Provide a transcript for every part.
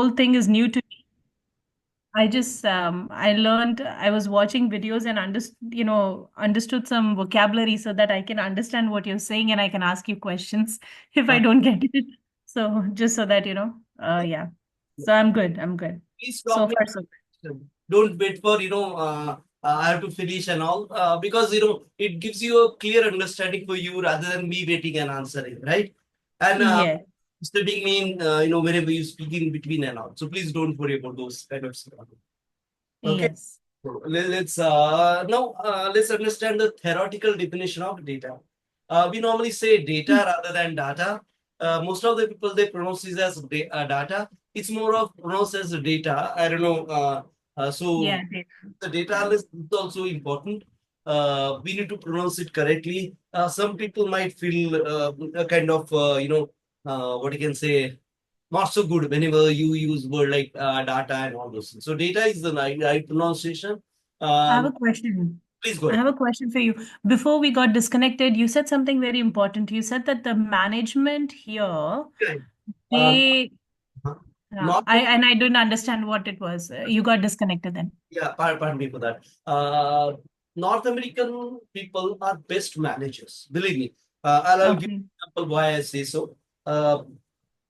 whole thing is new to me. I learned, I was watching videos and understood some vocabulary so that I can understand what you're saying and I can ask you questions if I Uh, don't get it. So just so that, yeah. So I'm good. I'm good. Please stop So me. far, so Don't wait for, I have to finish and all, because, it gives you a clear understanding for you rather than me waiting and answering, right? And good. Yeah. studying mean, whenever you speak in between and all. So please don't worry about those kind of stuff. Okay. Yes. So let's now let's understand the theoretical definition of data. We normally say data rather than data. Most of the people they pronounce it as data. It's more of pronounced as data. I don't know. So Yeah. Data. the data analyst is also important. We need to pronounce it correctly. Some people might feel a kind of what you can say not so good whenever you use word like data and all those things. So data is the right pronunciation. I have a Um, question. Please go I ahead. have a question for you. Before we got disconnected, you said something very important. You said that the management here, Okay. Uh, they, Not I didn't understand what it was. You got disconnected then. Yeah, pardon me for that. North American people are best managers. Believe me. I'll give Okay. you an example why I say so. Uh,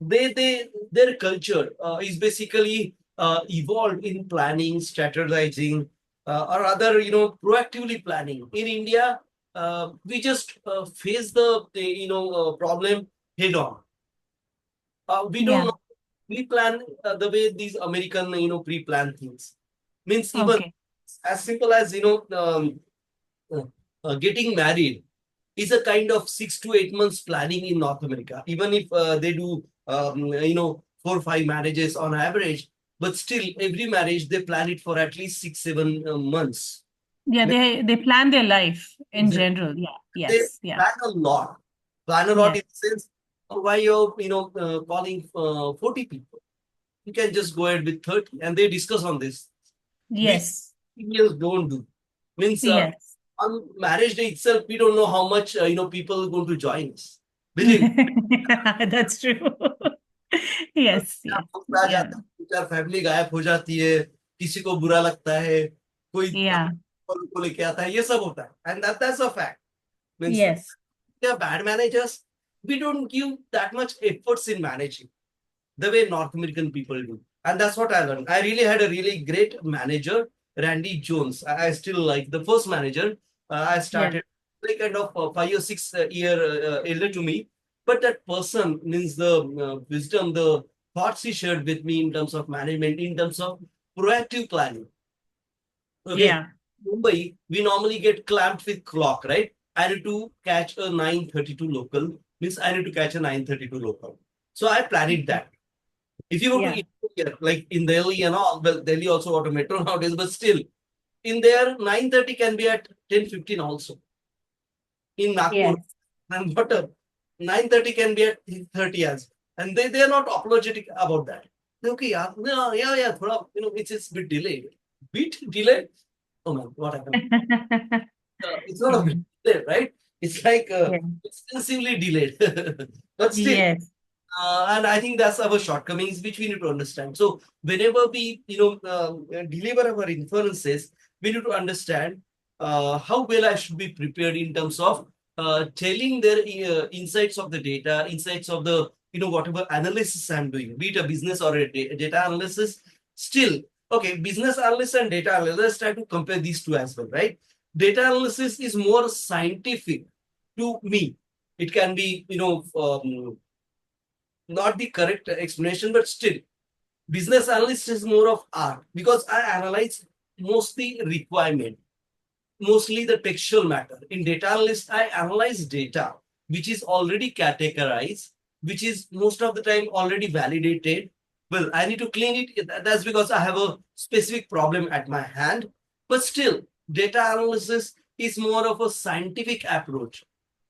their culture is basically evolved in planning, strategizing, or other proactively planning. In India, we just face the problem head on. We don't Yeah. know. We plan the way these American pre-plan things means even Okay. as simple as uh, getting married is a kind of 6 to 8 months planning in North America. Even if they do 4 or 5 marriages on average, but still every marriage they plan it for at least 6 7 months. Yeah, they plan their life in Exactly. general. Yeah. They Yes. Yeah. plan a lot. Plan a lot Yeah. in the sense why you're calling 40 people. You can just go ahead with 30 and they discuss on this, which Yes. females don't do. Means Yes. on marriage day itself, we don't know how much people are going to join us. Believe me. That's true. Yes. क्या Yes. वक्त आ Yeah. जाता है, दो चार family गायब हो जाती है, किसी को बुरा लगता है, कोई Yeah. को लेके आता है, ये सब होता है. And that's a fact. Means Yes. they are bad managers. We don't give that much efforts in managing the way North American people do. And that's what I learned. I really had a really great manager, Randy Jones. I still like the first manager. I Yeah. started like kind of 5 or 6 year elder to me. But that person means the wisdom, the thoughts he shared with me in terms of management, in terms of proactive planning. Okay. Yeah. Mumbai, we normally get clamped with clock, right? I need to catch a 9:32 local, means I need to catch a 9:32 local. So I planned it that. If you go to Yeah. India, like in Delhi and all, well, Delhi also got a metro nowadays, but still, in there, 9:30 can be at 10:15 also. In Nagpur, Yes. and what 9:30 can be at 30 as well. And they are not apologetic about that. Okay, yeah, no, yeah, thoda, it's a bit delayed. Bit delayed? Oh man, what happened? It's not a Yeah. bit delayed, right? It's like Yeah. extensively delayed. But still, Yes. and I think that's our shortcomings, which we need to understand. So whenever we, deliver our inferences, we need to understand how well I should be prepared in terms of telling their insights of the data, insights of the, whatever analysis I'm doing, be it a business or a data analysis. Still, okay, business analyst and data analyst, let's try to compare these two as well, right? Data analysis is more scientific to me. It can be, not the correct explanation, but still, business analyst is more of art because I analyze mostly requirement, mostly the textual matter. In data analyst, I analyze data which is already categorized, which is most of the time already validated. Well, I need to clean it. That's because I have a specific problem at my hand. But still, data analysis is more of a scientific approach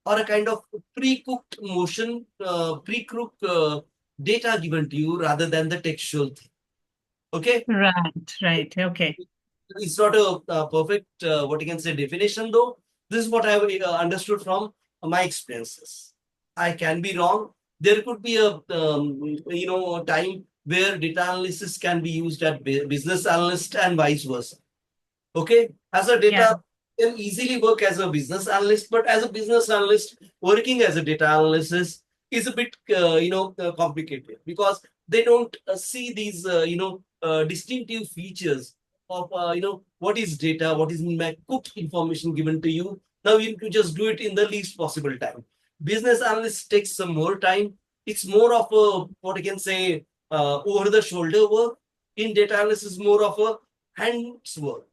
or a kind of pre-cooked motion, pre-cooked data given to you rather than the textual thing. Okay, Right. Right. Okay. it's not a, perfect what you can say definition though. This is what I understood from my experiences. I can be wrong. There could be a time where data analysis can be used at business analyst and vice versa. Okay, as a Yeah. data can easily work as a business analyst, but as a business analyst working as a data analyst is a bit complicated because they don't see these distinctive features of what is data, what is my cooked information given to you. Now you need to just do it in the least possible time. Business analyst takes some more time. It's more of a what I can say over the shoulder work. In data analysis, more of a hands work.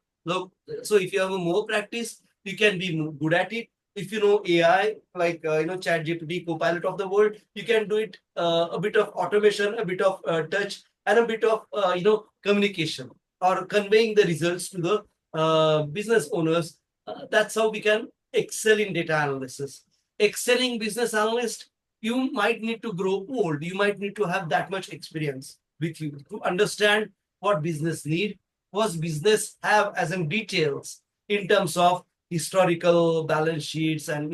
So if you have more practice, you can be good at it. If you know AI, like Chat GPT, Copilot of the world, you can do it a bit of automation, a bit of touch, and a bit of communication or conveying the results to the business owners. That's how we can excel in data analysis. Excelling business analyst, you might need to grow old. You might need to have that much experience with you to understand what business need, what business have as in details in terms of historical balance sheets and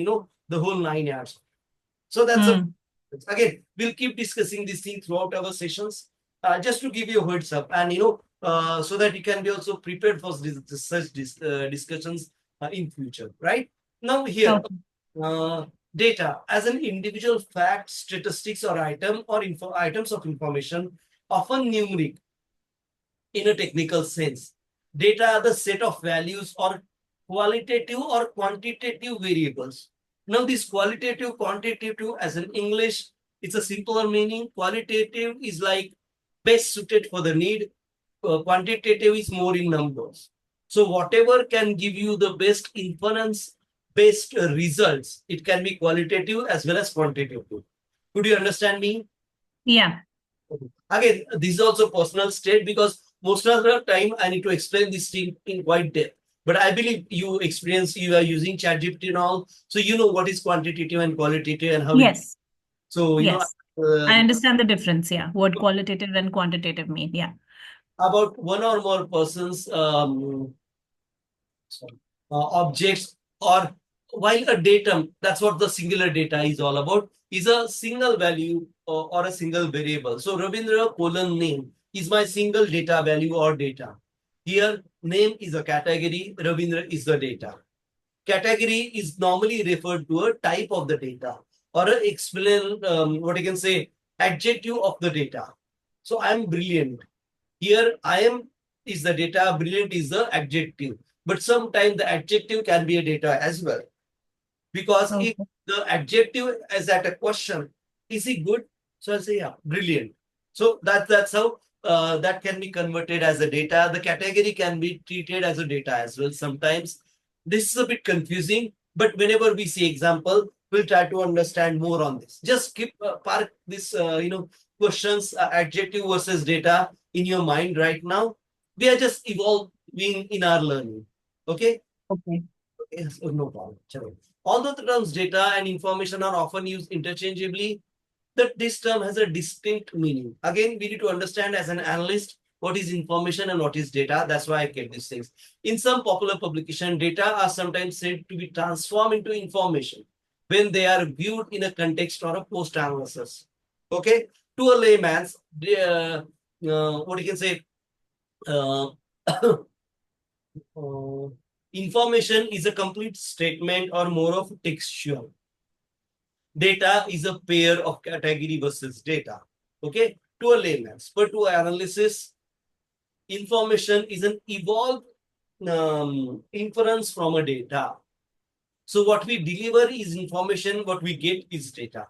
the whole 9 yards. So that's again, we'll keep discussing this thing throughout our sessions, just to give you a heads up, and so that you can be also prepared for such discussions in future. Right now, here, data as an individual fact, statistics, or items of information, often numeric in a technical sense. Data are the set of values or qualitative or quantitative variables. Now, this qualitative, quantitative, as in English, it's a simpler meaning. Qualitative is like best suited for the need. Quantitative is more in numbers. So, whatever can give you the best inference based results, it can be qualitative as well as quantitative. Could you understand me? Yeah. Again, this is also personal state because most of the time I need to explain this thing in quite depth. But I believe you are using ChatGPT and all, so you know what is quantitative and qualitative and how it. Yes. So Yes. I understand the difference. Yeah. What qualitative and quantitative mean. Yeah. about one or more persons objects, or while a datum, that's what the singular data is all about, is a single value or a single variable. So Ravindra colon name is my single data value or data. Here, name is a category, Ravindra is the data. Category is normally referred to a type of the data or a explain what I can say adjective of the data. So I'm brilliant. Here I am is the data, brilliant is the adjective. But sometimes the adjective can be a data as well. Because if the adjective is at a question, is he good? So I'll say, yeah, brilliant. So that's how that can be converted as a data. The category can be treated as a data as well. Sometimes this is a bit confusing, but whenever we see example, we'll try to understand more on this. Just keep park this questions adjective versus data in your mind right now. We are just evolving in our learning. Okay. Okay. Yes, no problem. Although the terms data and information are often used interchangeably, that this term has a distinct meaning. Again, we need to understand as an analyst what is information and what is data. That's why I get these things. In some popular publication, data are sometimes said to be transformed into information when they are viewed in a context or a post-analysis. Okay? To a layman's, what you can say, uh, information is a complete statement or more of textual. Data is a pair of category versus data. Okay, to a layman's, but to analysis, information is an evolved inference from a data. So what we deliver is information, what we get is data.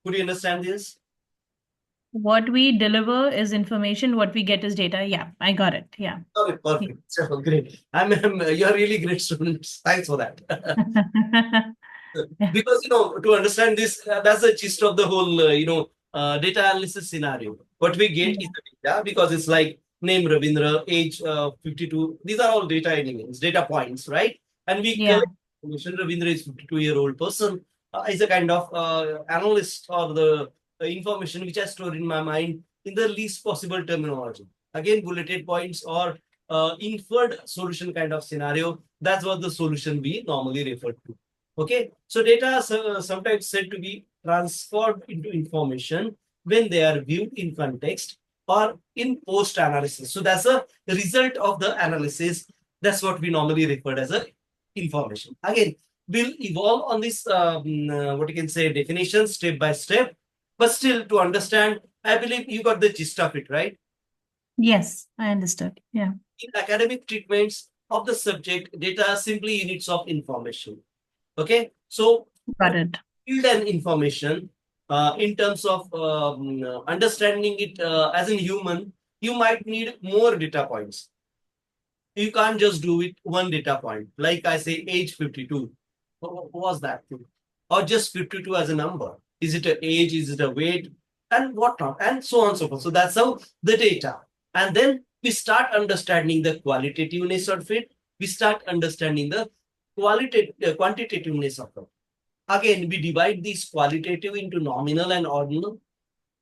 Could you understand this? What we deliver is information, what we get is data. Yeah, I got it. Yeah. Okay, perfect. So great. You're really great students. Thanks for that. Because to understand this, that's the gist of the whole data analysis scenario. What we get is the data because it's like name Ravindra, age 52. These are all data elements, data points, right? And we collect information. Ravindra is 52-year-old person. Is a kind of analyst or the information which I stored in my mind in the least possible terminology. Again, bulleted points or inferred solution kind of scenario. That's what the solution we normally refer to. Okay, so data are sometimes said to be transformed into information when they are viewed in context or in post analysis. So that's a result of the analysis. That's what we normally refer as a information. Again, we'll evolve on this what you can say definition step by step, but still to understand, I believe you got the gist of it, right? Yes, I understood. Yeah. In academic treatments of the subject, data are simply units of information. Okay, so Got it. field and information in terms of understanding it as a human, you might need more data points. You can't just do it one data point. Like I say, age 52. What was that thing? Or just 52 as a number. Is it an age? Is it a weight? And whatnot. And so on and so forth. So that's how the data. And then we start understanding the qualitativeness of it. We start understanding the quantitativeness of it. Again, we divide these qualitative into nominal and ordinal.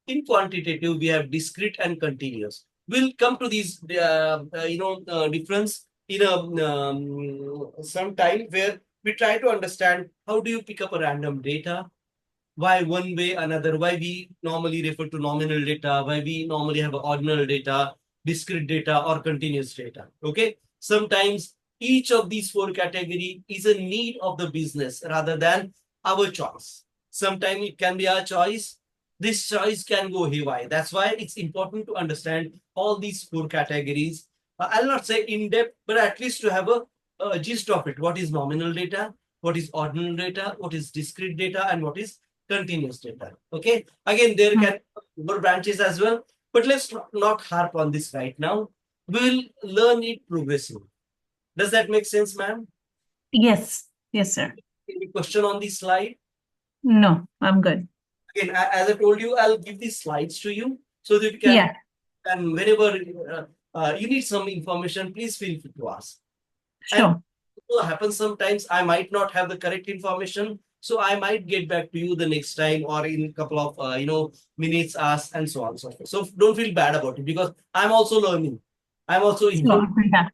In quantitative, we have discrete and continuous. We'll come to these, difference in some time where we try to understand how do you pick up a random data, why one way, another, why we normally refer to nominal data, why we normally have ordinal data, discrete data, or continuous data. Okay, sometimes each of these four category is a need of the business rather than our choice. Sometimes it can be our choice. This choice can go haywire. That's why it's important to understand all these four categories. I'll not say in depth, but at least to have a gist of it. What is nominal data? What is ordinal data? What is discrete data? And what is continuous data? Okay. Again, there can be more branches as well, but let's not harp on this right now. We'll learn it progressively. Does that make sense, ma'am? Yes. Yes, sir. Any question on this slide? No, I'm good. Again, as I told you, I'll give these slides to you so that you can, Yeah, and whenever you need some information, please feel free to ask. And sure. what happens sometimes, I might not have the correct information, so I might get back to you the next time or in a couple of minutes, ask and so on and so forth. So don't feel bad about it because I'm also learning. I'm also Sure. improving. Yeah.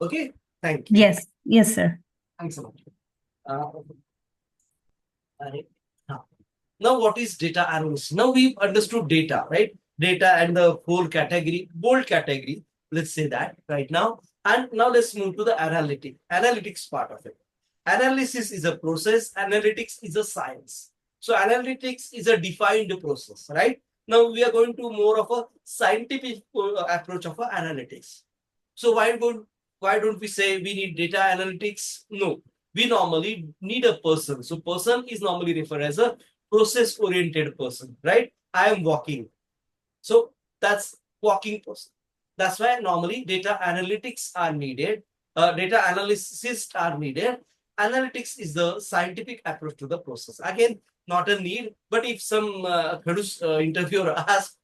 Okay, thank you. Yes. Yes, sir. Thanks a lot. Right. Now, what is data analysis? Now we've understood data, right? Data and the whole category, bold category. Let's say that right now. And now let's move to the analytics part of it. Analysis is a process. Analytics is a science. So analytics is a defined process, right? Now we are going to more of a scientific approach of analytics. So why don't we say we need data analytics? No, we normally need a person. So person is normally referred as a process oriented person, right? I am walking. So that's walking person. That's why normally data analytics are needed. Data analysis are needed. Analytics is the scientific approach to the process. Again, not a need, but if some interviewer asks,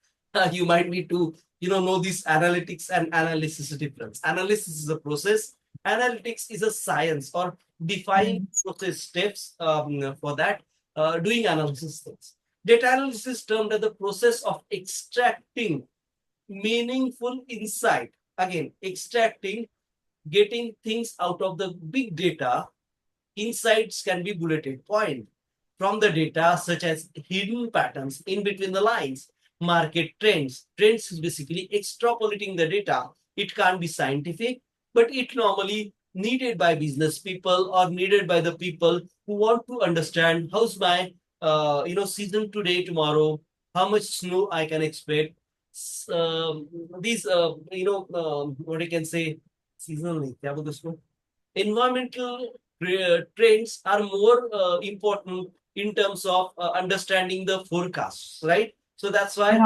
you might need to know this analytics and analysis difference. Analysis is a process. Analytics is a science or defining process steps for that doing analysis things. Data analysis termed as the process of extracting meaningful insight. Again, extracting, getting things out of the big data. Insights can be bulleted point from the data, such as hidden patterns in between the lines, market trends. Trends is basically extrapolating the data. It can't be scientific, but it normally needed by business people or needed by the people who want to understand how's my season today, tomorrow, how much snow I can expect. These what I can say seasonally. Environmental trends are more important in terms of understanding the forecasts, right? So that's why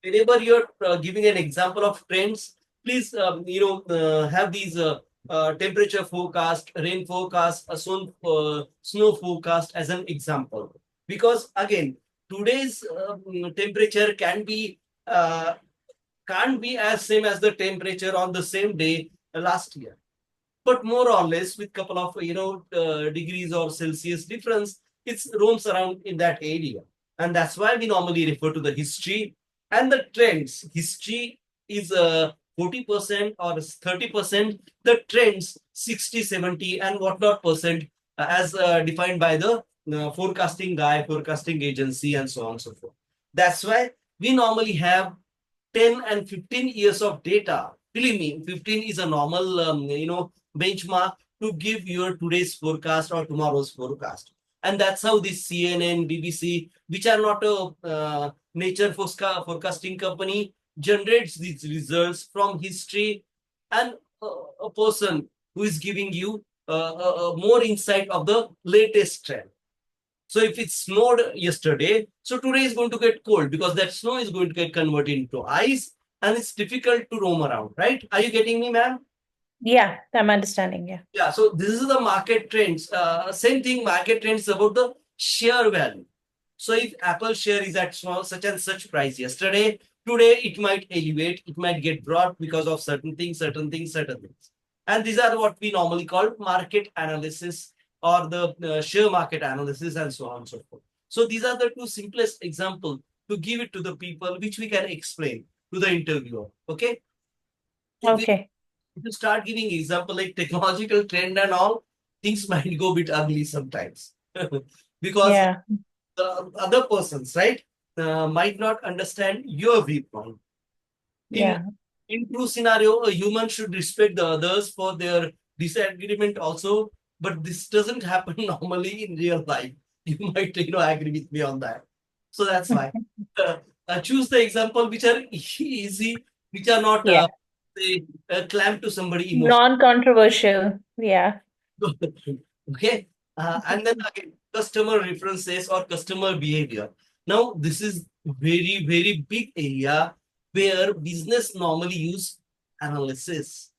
whenever you're giving an example of trends, please have these temperature forecast, rain forecast, snow forecast as an example. Because again, today's temperature can't be as same as the temperature on the same day last year, but more or less with couple of degrees or Celsius difference, it roams around in that area. And that's why we normally refer to the history and the trends. History is 40% or 30%, the trends 60, 70 and whatnot percent as defined by the forecasting guy, forecasting agency and so on and so forth. That's why we normally have 10 and 15 years of data. Believe me, 15 is a normal, benchmark to give your today's forecast or tomorrow's forecast. And that's how this CNN, BBC, which are not a nature forecasting company, generates these results from history and a person who is giving you more insight of the latest trend. So if it snowed yesterday, so today is going to get cold because that snow is going to get converted into ice and it's difficult to roam around, right? Are you getting me, ma'am? Yeah, I'm understanding. Yeah. Yeah, so this is the market trends. Same thing, market trends about the share value. So if Apple share is at such and such price yesterday, today it might elevate, it might get dropped because of certain things, certain things, certain things. And these are what we normally call market analysis or the share market analysis and so on and so forth. So these are the two simplest examples to give it to the people which we can explain to the interviewer. Okay. If we Okay. if you start giving example like technological trend and all, things might go a bit ugly sometimes because Yeah. the other persons, right, might not understand your viewpoint. In Yeah. in true scenario, a human should respect the others for their disagreement also, but this doesn't happen normally in real life. You might, agree with me on that. So that's why choose the example which are easy, which are not Yeah. say, clamp to somebody emotion. Non-controversial. Yeah. Okay. And then again, customer references or customer behavior. Now, this is very, very big area where business normally use analysis.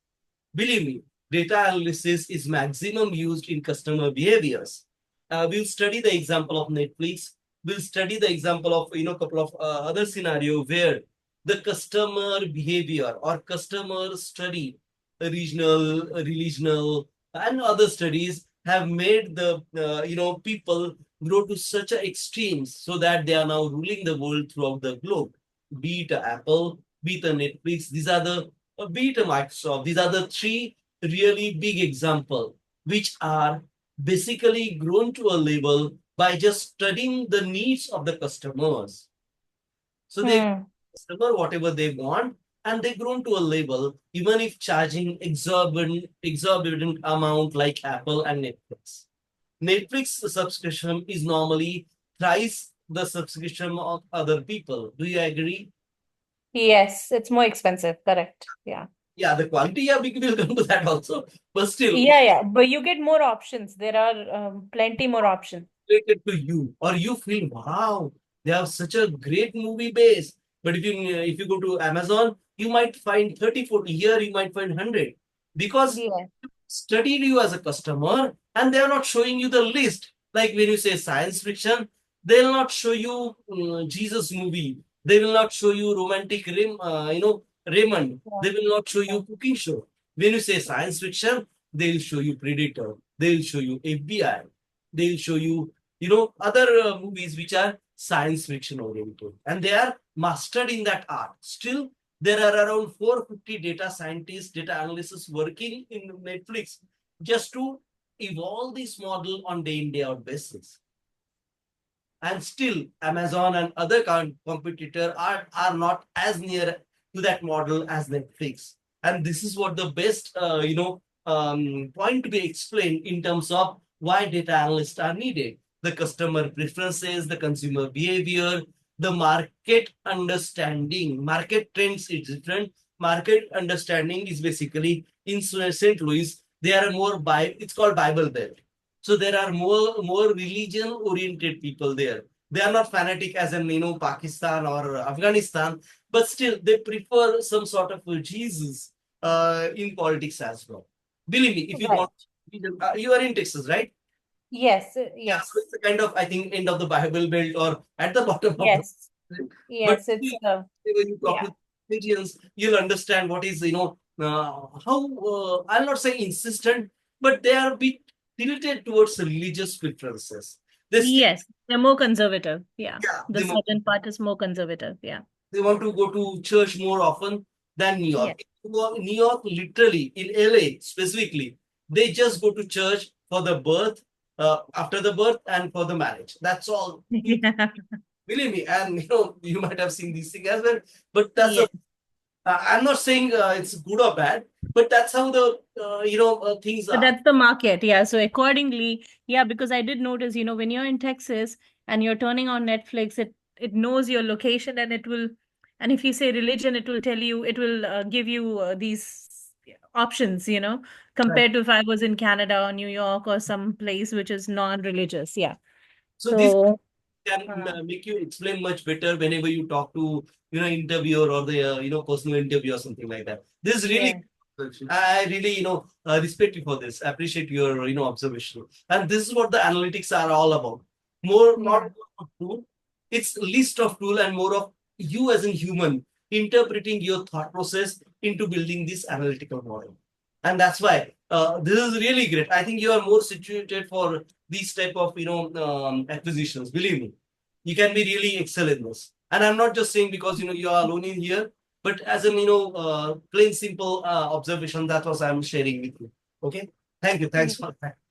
Believe me, data analysis is maximum used in customer behaviors. We'll study the example of Netflix. We'll study the example of couple of other scenario where the customer behavior or customer study, regional, relational, and other studies have made the people grow to such a extremes so that they are now ruling the world throughout the globe. Be it Apple, be it a Netflix, these are the be it a Microsoft. These are the three really big example which are basically grown to a level by just studying the needs of the customers. So they Hmm. customer whatever they want, and they grown to a level even if charging exorbitant amount like Apple and Netflix. Netflix subscription is normally thrice the subscription of other people. Do you agree? Yes, it's more expensive. Correct. Yeah. Yeah, the quality, yeah, we will come to that also. But still, Yeah, yeah. But you get more options. There are plenty more options. related to you, or you feel, wow, they have such a great movie base. But if you go to Amazon, you might find 30, 40. Here you might find 100 because Yeah. studied you as a customer and they are not showing you the list. Like when you say science fiction, they'll not show you Jesus movie. They will not show you romantic Raymond. Yeah. They will not show Yeah. you cooking show. When you say science fiction, they'll show you Predator. They'll show you FBI. They'll show you other movies which are science fiction oriented, and they are mastered in that art. Still, there are around 450 data scientists, data analysts working in Netflix just to evolve this model on day in day out basis. And still, Amazon and other competitor are not as near to that model as Netflix. And this is what the best point to be explained in terms of why data analysts are needed. The customer preferences, the consumer behavior, the market understanding. Market trends is different. Market understanding is basically in St. Louis, they are more it's called Bible Belt. So there are more religion oriented people there. They are not fanatic as in Pakistan or Afghanistan, but still they prefer some sort of Jesus in politics as well. Believe me, if you Right. want, you are in Texas, right? Yes. Yeah, so Yes. it's a kind of, I think, end of the Bible Belt or at the bottom of the. Yes. But Yes. It's still, when you talk yeah. to Christians, you'll understand what is how I'll not say insistent, but they are a bit tilted towards religious preferences. They still, Yes. They're more conservative. Yeah. yeah, The southern part is more conservative. Yeah. they want to go to church more often than New Yeah. York. New York, literally, in LA specifically, they just go to church for the birth, after the birth, and for the marriage. That's all. Yeah. believe me, and you might have seen these things as well. But that's Yeah. a I'm not saying it's good or bad, but that's how the things But are. that's the market. Yeah. So accordingly, yeah, because I did notice, when you're in Texas and you're turning on Netflix, it knows your location and it will, and if you say religion, it will tell you, it will give you these options, Right. compared to if I was in Canada or New York or some place which is non-religious. Yeah. So this So, can uh, make you explain much better whenever you talk to interviewer or the personal interview or something like that. This is really yeah. I really respect you for this. I appreciate your observation, and this is what the analytics are all about. More not Yeah. more of tool, it's list of tool and more of you as a human interpreting your thought process into building this analytical model, and that's why this is really great. I think you are more situated for these type of acquisitions. Believe me, you can be really excel in this. And I'm not just saying because you are alone in here, but as an plain simple observation that was I'm sharing with you. Okay, thank you, thanks for that.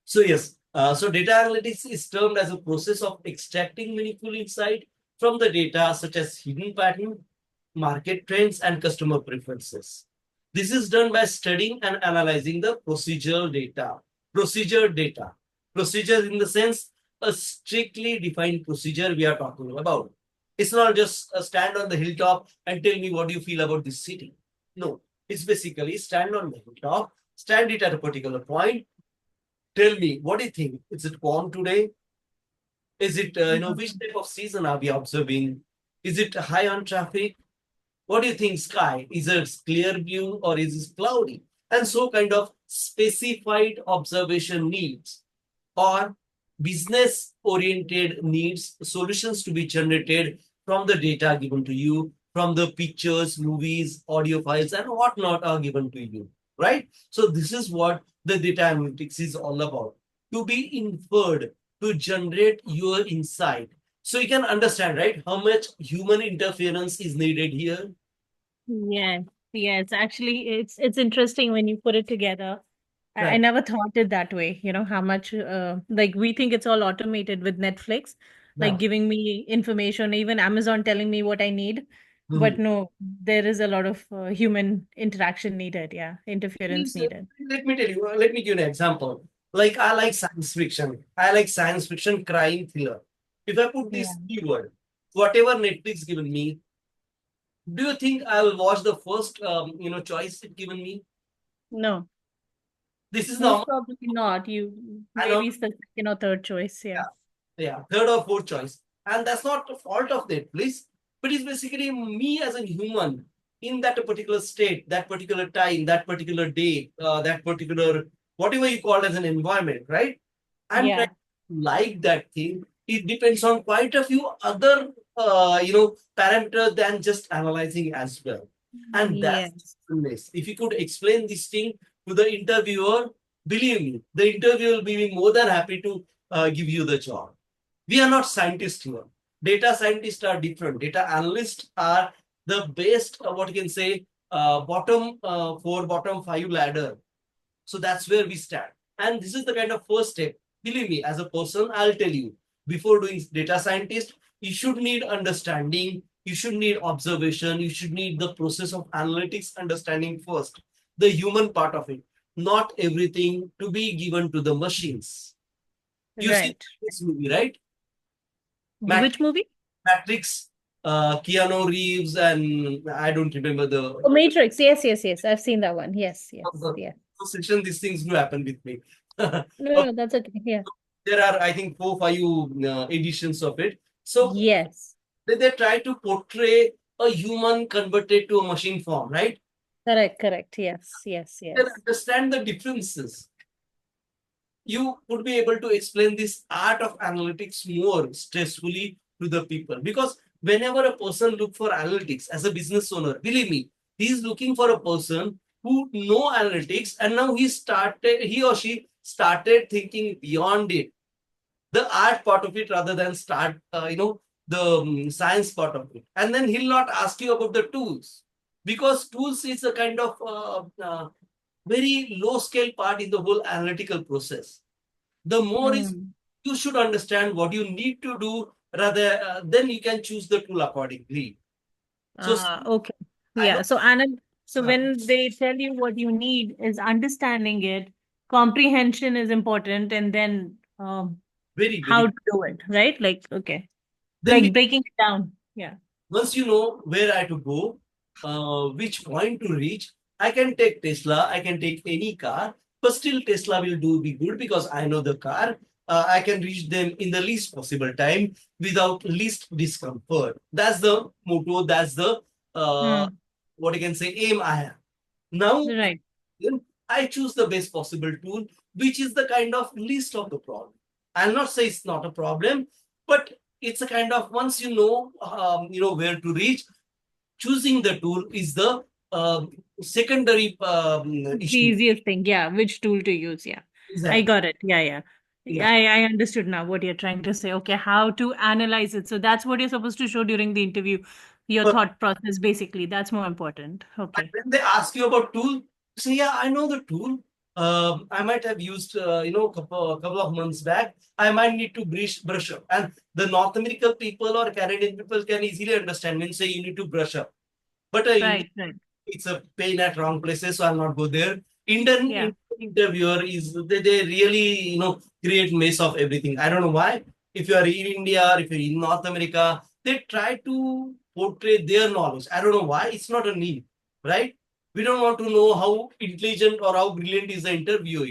So yes, so data analytics is termed as a process of extracting meaningful insight from the data, such as hidden pattern, market trends, and customer preferences. This is done by studying and analyzing the procedural data. Procedure data. Procedure in the sense a strictly defined procedure we are talking about. It's not just a stand on the hilltop and tell me what you feel about this city. No, it's basically stand on the hilltop, stand it at a particular point. Tell me, what do you think? Is it warm today? Is it, which type of season are we observing? Is it high on traffic? What do you think, sky? Is it clear blue or is it cloudy? And so kind of specified observation needs or business oriented needs solutions to be generated from the data given to you, from the pictures, movies, audio files, and whatnot are given to you, right? So this is what the data analytics is all about, to be inferred, to generate your insight. So you can understand, right, how much human interference is needed here. Yes, yes. Actually, it's interesting when you put it together. I Right, never thought it that way, how much like we think it's all automated with Netflix, like right. giving me information, even Amazon telling me what I need. But Mhm. no, there is a lot of human interaction needed, yeah, interference Please, needed. let me tell you, let me give you an example. Like, I like science fiction. I like science fiction crime thriller. If I put Yeah. this keyword, whatever Netflix given me, do you think I will watch the first, choice it given me? No, This is most normal. probably not. You I know, maybe it's the second or third choice, yeah. yeah, yeah, third or fourth choice. And that's not the fault of Netflix, but it's basically me as a human in that particular state, that particular time, that particular day, that particular, whatever you call as an environment, right? I'm trying Yeah. to like that thing. It depends on quite a few other, parameters than just analyzing as well. And that's Yes. nice. If you could explain this thing to the interviewer, believe me, the interviewer will be more than happy to give you the job. We are not scientists here. Data scientists are different. Data analysts are the best, what you can say, bottom five ladder. So that's where we stand. And this is the kind of first step. Believe me, as a person, I'll tell you, before doing data scientist, you should need understanding, you should need observation, you should need the process of analytics understanding first, the human part of it, not everything to be given to the machines. You see Right. this movie, right? Which movie? Matrix, Keanu Reeves, and I don't remember Oh, the Matrix. Yes, yes, yes. I've seen that one. Yes, yes, the yeah. section. These things do happen with me. No, Okay, no, that's okay. Yeah. there are, I think, four, five editions of it. So Yes. they try to portray a human converted to a machine form, right? Correct, correct. Yes, yes, Then yes. understand the differences. You would be able to explain this art of analytics more stressfully to the people, because whenever a person look for analytics as a business owner, believe me, he is looking for a person who know analytics, and now he or she started thinking beyond it, the art part of it, rather than start the science part of it. And then he'll not ask you about the tools, because tools is a kind of very low scale part in the whole analytical process. The more is Mm. you should understand what you need to do. Rather, then you can choose the tool accordingly. So Okay. I Yeah. don't. So Uh, when they tell you what you need is understanding it, comprehension is important, and then very how very. to do it, right? Like, okay. Then Like breaking it down. Yeah. once you know where I to go, which point to reach, I can take Tesla, I can take any car, but still Tesla will do be good because I know the car. I can reach them in the least possible time without least discomfort. That's the motto. That's the uh, Hmm. what you can say aim I have. Now Right. then I choose the best possible tool, which is the kind of least of the problem. I'll not say it's not a problem, but it's a kind of once you know where to reach. Choosing the tool is the secondary The issue. easiest thing. Yeah. Which tool to use. Yeah. I Exactly. got it. Yeah. Yeah. Yeah. I understood now what you're trying to say. Okay. How to analyze it. So that's what you're supposed to show during the interview. Your But thought process, basically. That's more important. Okay. when they ask you about tool, say, yeah, I know the tool. I might have used, couple of months back. I might need to brush up. And the North American people or Canadian people can easily understand when say you need to brush up. But Indian, Right. Right. it's a pain at wrong places, so I'll not go there. Indian, Yeah. interviewer is they really create mess of everything. I don't know why. If you are in India or if you're in North America, they try to portray their knowledge. I don't know why. It's not a need, right? We don't want to know how intelligent or how brilliant is the interviewer.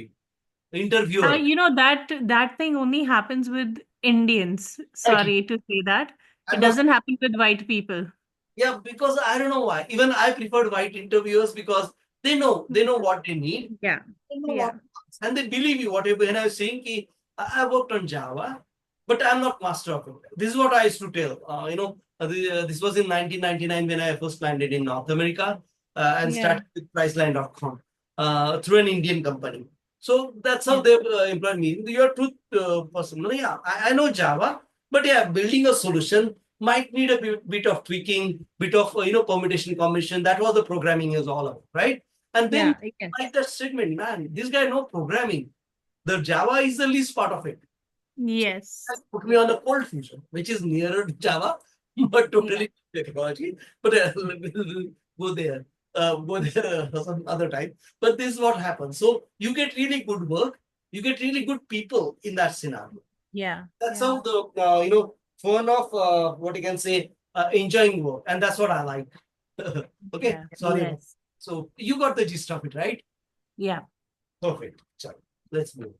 That thing only happens with Indians. Exactly. Sorry to say that. I It must. doesn't happen with white people. Yeah, because I don't know why. Even I preferred white interviewers because they know what they need. Yeah. They know what, Yeah. and they believe you. Whatever. When I was saying, ki, I worked on Java, but I'm not master of it. This is what I used to tell. This was in 1999 when I first landed in North America and Yeah. started with Priceline.com through an Indian company. So that's how Yeah. they employed me. You're a truth person. No, yeah, I know Java, but yeah, building a solution might need a bit of tweaking, bit of permutation combination. That was the programming is all about, right? And then Yeah. Yes. like that statement, man, this guy know programming. The Java is the least part of it. So Yes. that's put me on the cold fusion, which is nearer to Java, but Yeah. totally technology. But we'll go there some other time. But this is what happens. So you get really good work, you get really good people in that scenario. Yeah. That's Yeah. how the fun of what you can say enjoying work, and that's what I like. Okay, Yeah. sorry about. Yes. So you got the gist of it, right? Yeah. Perfect. So let's move.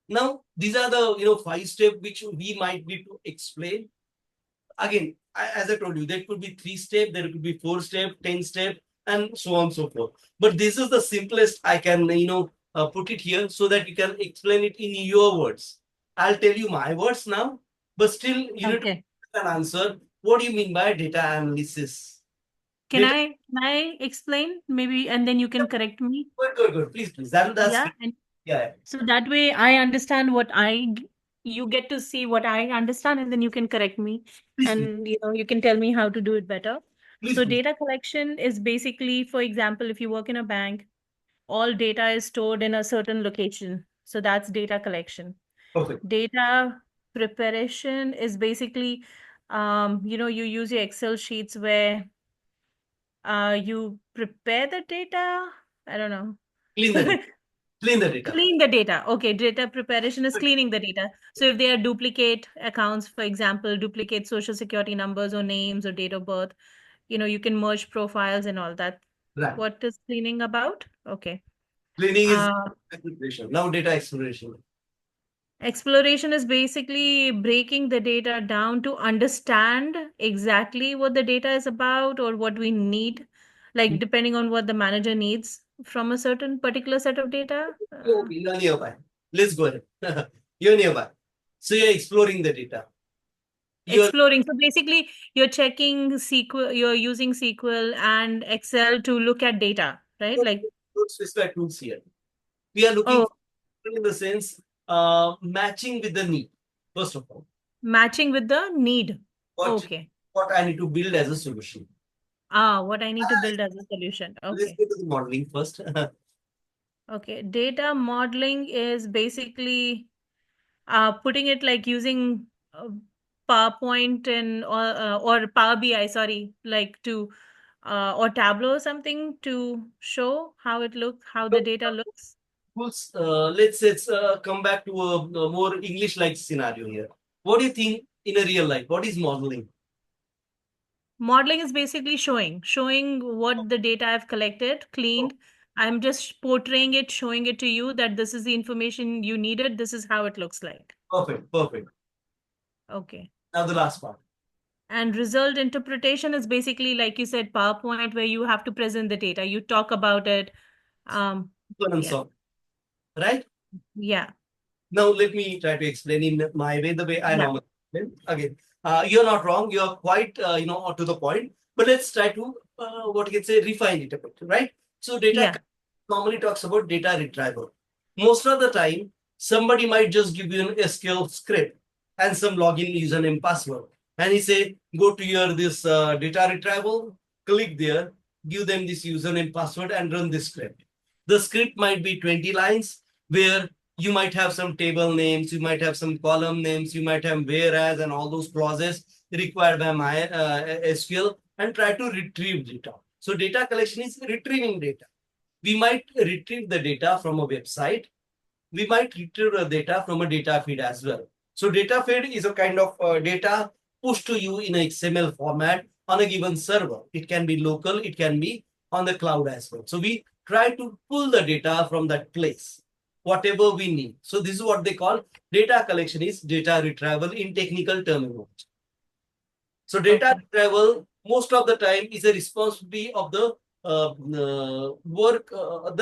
Now, these are the 5 steps which we might need to explain. Again, as I told you, there could be 3 steps, there could be 4 steps, 10 steps, and so on and so forth. But this is the simplest I can put it here so that you can explain it in your words. I'll tell you my words now, but still you need to Okay. an answer. What do you mean by data analysis? Can Data. I explain maybe and then you can correct me? Good, good, good. Please, please. That's Yeah. great. And Yeah. so that way I understand you get to see what I understand and then you can correct me Please, please, and you can tell me how to do it better. please, So please. data collection is basically, for example, if you work in a bank, all data is stored in a certain location. So that's data collection. Perfect. Data preparation is basically, you use your Excel sheets where you prepare the data. I don't know. Clean the data. Clean the data. Clean the data. Okay, data preparation is cleaning the data. So if there are duplicate accounts, for example, duplicate social security numbers or names or date of birth, you can merge profiles and all that. Right. What is cleaning about? Okay. Cleaning is Uh, exploration. Now data exploration. Exploration is basically breaking the data down to understand exactly what the data is about or what we need, like depending on what the manager needs from a certain particular set of data. Okay, you're nearby. Let's go ahead. You're nearby. So you're exploring the data. You're Exploring. So basically, you're checking SQL, you're using SQL and Excel to look at data, right? Like, not specified tools here. We are looking oh, for in the sense matching with the need. First of all, matching with the need. what Okay. what I need to build as a solution. What I need to build as a solution. Let's Okay. go to the modeling first. Okay. Data modeling is basically, putting it like using PowerPoint and or Power BI, sorry, like to or Tableau or something to show how it looks, how the So, data looks? let's come back to a more English-like scenario here. What do you think in a real life? What is modeling? Modeling is basically showing what the data I've collected, Oh, cleaned. I'm just portraying it, showing it to you that this is the information you needed. This is how it looks like. perfect, perfect. Okay. Now the last part. And result interpretation is basically, like you said, PowerPoint, where you have to present the data. You talk about it. Fun and Yeah. solve, right? Yeah. Now let me try to explain in my way, the way I Yeah. normally explain. Again, you're not wrong. You're quite, to the point. But let's try to, what you can say, refine it a bit, right? So data Yeah. normally talks about data retrieval. Most of the time, somebody might just give you an SQL script and some login username password, and he say, go to your this data retrieval, click there, give them this username password, and run this script. The script might be 20 lines where you might have some table names, you might have some column names, you might have whereas and all those clauses required by my SQL, and try to retrieve data. So data collection is retrieving data. We might retrieve the data from a website. We might retrieve the data from a data feed as well. So data feed is a kind of data pushed to you in a XML format on a given server. It can be local, it can be on the cloud as well. So we try to pull the data from that place, whatever we need. So this is what they call data collection, is data retrieval in technical terminology. So data Okay. retrieval most of the time is a responsibility of the the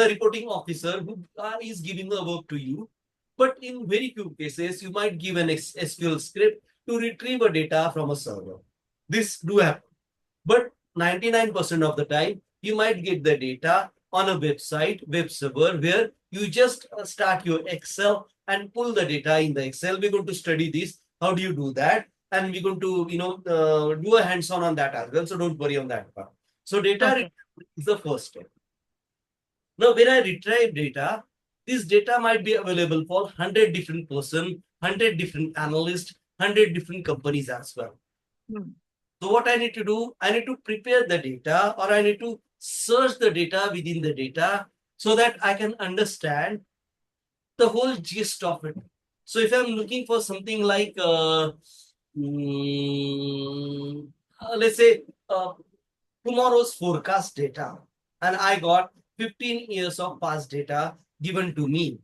reporting officer who is giving the work to you. But in very few cases, you might give an SQL script to retrieve a data from a server. This do happen. But 99% of the time, you might get the data on a website, web server, where you just start your Excel and pull the data in the Excel. We're going to study this. How do you do that? And we're going to, do a hands-on on that as well. So don't worry on that part. So data Okay. retrieval is the first step. Now, when I retrieve data, this data might be available for 100 different person, 100 different analysts, 100 different companies as well. Hmm. So what I need to do, I need to prepare the data, or I need to search the data within the data so that I can understand the whole gist of it. So if I'm looking for something like, let's say, tomorrow's forecast data, and I got 15 years of past data given to me.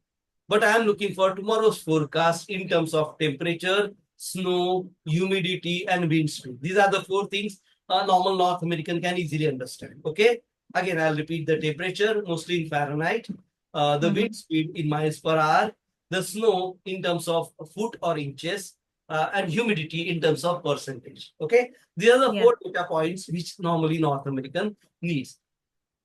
But I am looking for tomorrow's forecast in terms of temperature, snow, humidity, and wind speed. These are the four things a normal North American can easily understand. Okay. Again, I'll repeat: the temperature, mostly in Fahrenheit, the wind Mm-hmm. speed in miles per hour, the snow in terms of foot or inches, and humidity in terms of percentage. Okay. These are the Yeah. four data points which normally North American needs.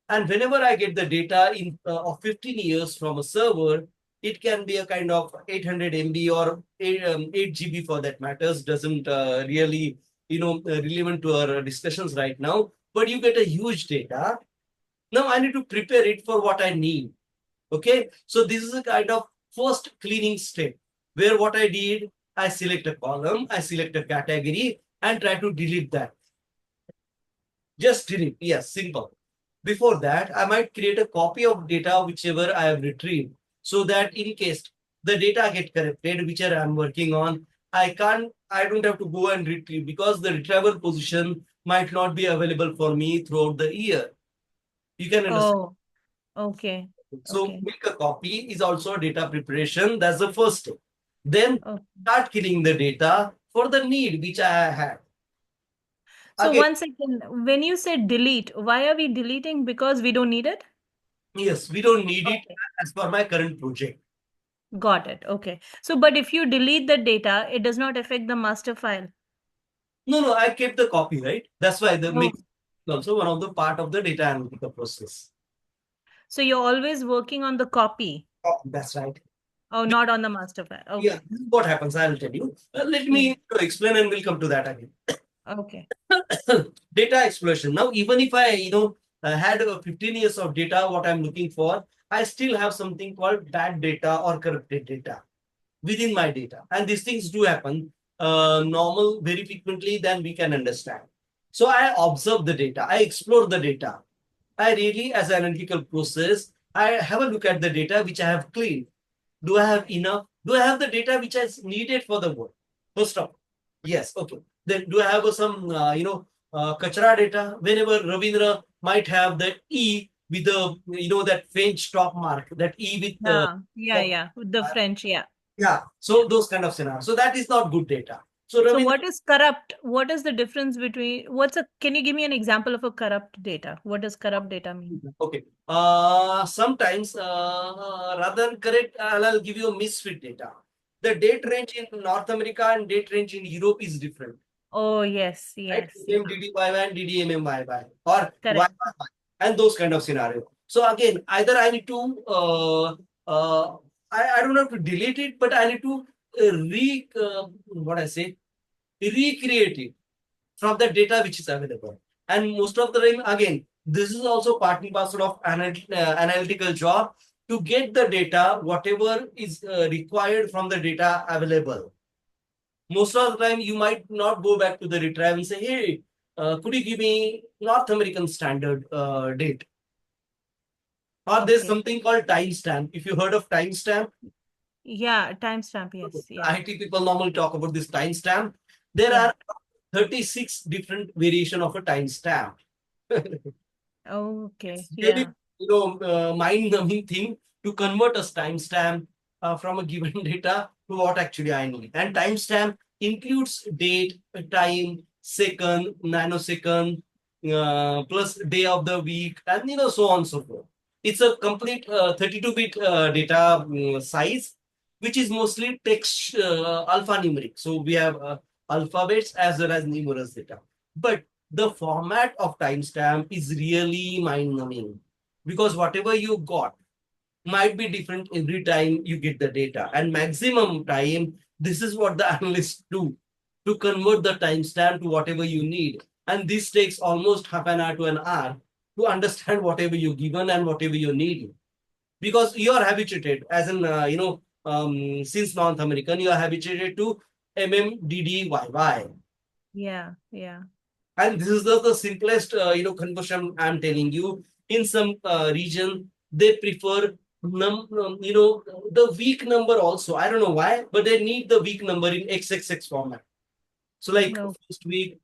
And whenever I get the data in of 15 years from a server, it can be a kind of 800 MB or 8 GB for that matters. Doesn't really, relevant to our discussions right now. But you get a huge data. Now I need to prepare it for what I need. Okay. So this is a kind of first cleaning step where what I did, I select a column, I select a category, and try to delete that. Just delete. Yes, simple. Before that, I might create a copy of data whichever I have retrieved, so that in case the data get corrupted, whichever I'm working on, I don't have to go and retrieve, because the retrieval position might not be available for me throughout the year. You can understand. Oh, okay. So Okay. make a copy is also data preparation. That's the first step. Then Okay. start killing the data for the need which I had. So Again, one second, when you said delete, why are we deleting? Because we don't need it? yes, we don't need it Okay. as per my current project. Got it. Okay. So, but if you delete the data, it does not affect the master file. No, no, I kept the copy, right? That's why the Oh, mix is also one of the part of the data analytical process. so you're always working on the copy, Oh, that's right. oh, not on the master file. Yeah, Okay. this is what happens. I'll tell you. Let Yeah. me explain, and we'll come to that again. Okay. Data exploration. Now, even if I, had 15 years of data, what I'm looking for, I still have something called bad data or corrupted data. within my data. And these things do happen normal very frequently, then we can understand. So I observe the data, I explore the data. I really, as an analytical process, I have a look at the data which I have cleaned. Do I have enough? Do I have the data which is needed for the work? First of all, yes, okay. Then do I have some, kachra data? Whenever Ravindra might have that E with the, that faint stop mark, that E with Yeah. The French, yeah. yeah. So those kind of scenarios. So that is not good data. So So Ravindra, what is corrupt? What is the difference between can you give me an example of a corrupt data? What does corrupt data mean? okay. Sometimes, rather than correct, I'll give you a misfit data. The date range in North America and date range in Europe is different, Oh, yes, right? yes, yeah. Same DDYY and DDMMYY or Correct. YYY and those kind of scenario. So again, either I need to, I don't have to delete it, but I need to what I say, recreate it from the data which is available. And most of the time, again, this is also part and parcel of analytical job to get the data, whatever is required from the data available. Most of the time, you might not go back to the retrieve and say, hey, could you give me North American standard date? Or there's Okay. something called timestamp. If you heard of timestamp, Yeah, timestamp, yes, yeah. IT people normally talk about this timestamp. There Yeah. are 36 different variation of a timestamp. Okay, It's really, yeah. mind-numbing thing to convert a timestamp from a given data to what actually I need. And timestamp includes date, time, second, nanosecond, plus day of the week, and so on and so forth. It's a complete 32-bit data size, which is mostly text alphanumeric. So we have alphabets as well as numerous data. But the format of timestamp is really mind-numbing because whatever you got might be different every time you get the data. And maximum time, this is what the analysts do to convert the timestamp to whatever you need. And this takes almost half an hour to an hour to understand whatever you're given and whatever you need. Because you are habituated, as in, since North American, you are habituated to MMDDYY. Yeah. And this is the simplest, conversion I'm telling you. In some region, they prefer the week number also. I don't know why, but they need the week number in XXX format. So like No. first week,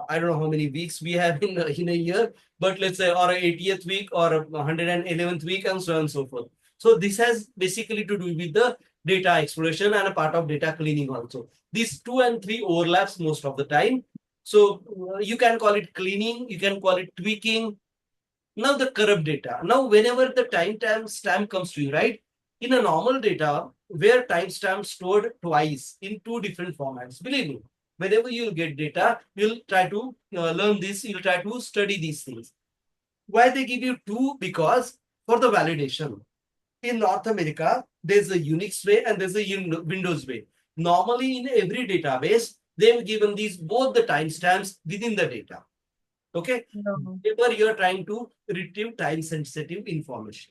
I don't know how many weeks we have in a year, but let's say or a 80th week or a 111th week and so on and so forth. So this has basically to do with the data exploration and a part of data cleaning also. These 2 and 3 overlaps most of the time. So you can call it cleaning, you can call it tweaking. Now the corrupt data. Now whenever the time stamp comes to you, right? In a normal data, where timestamp stored twice in 2 different formats. Believe me, whenever you'll get data, you'll try to learn this, you'll try to study these things. Why they give you two? Because for the validation. In North America, there's a Unix way and there's a Windows way. Normally, in every database, they've given these both the timestamps within the data. Okay, No. whenever you're trying to retrieve time sensitive information.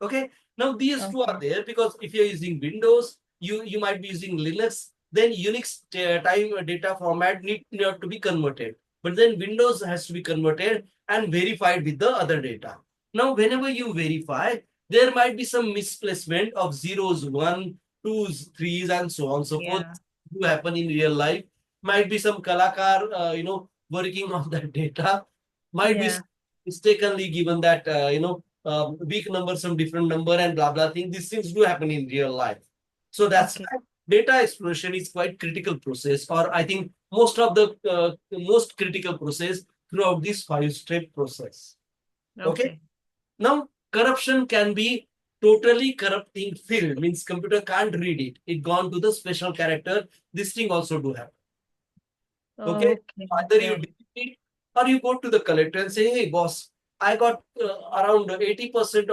Okay. Now these two are Okay. there because if you're using Windows, you might be using Linux, then Unix time data format need to be converted. But then Windows has to be converted and verified with the other data. Now, whenever you verify, there might be some misplacement of zeros, one, twos, threes, and so on so forth. Yeah. Do happen in real life. Might be some kalakar, working on that data. Might be Yeah. mistakenly given that week number, some different number, and blah blah thing. These things do happen in real life. So that's Okay. why data exploration is quite critical process, or I think most of the most critical process throughout this 5-step process. Okay. Okay. Now corruption can be totally corrupting field, means computer can't read it. It gone to the special character. This thing also do happen. Okay. Okay. Either you Yeah. delete it or you go to the collector and say, hey boss, I got around 80% of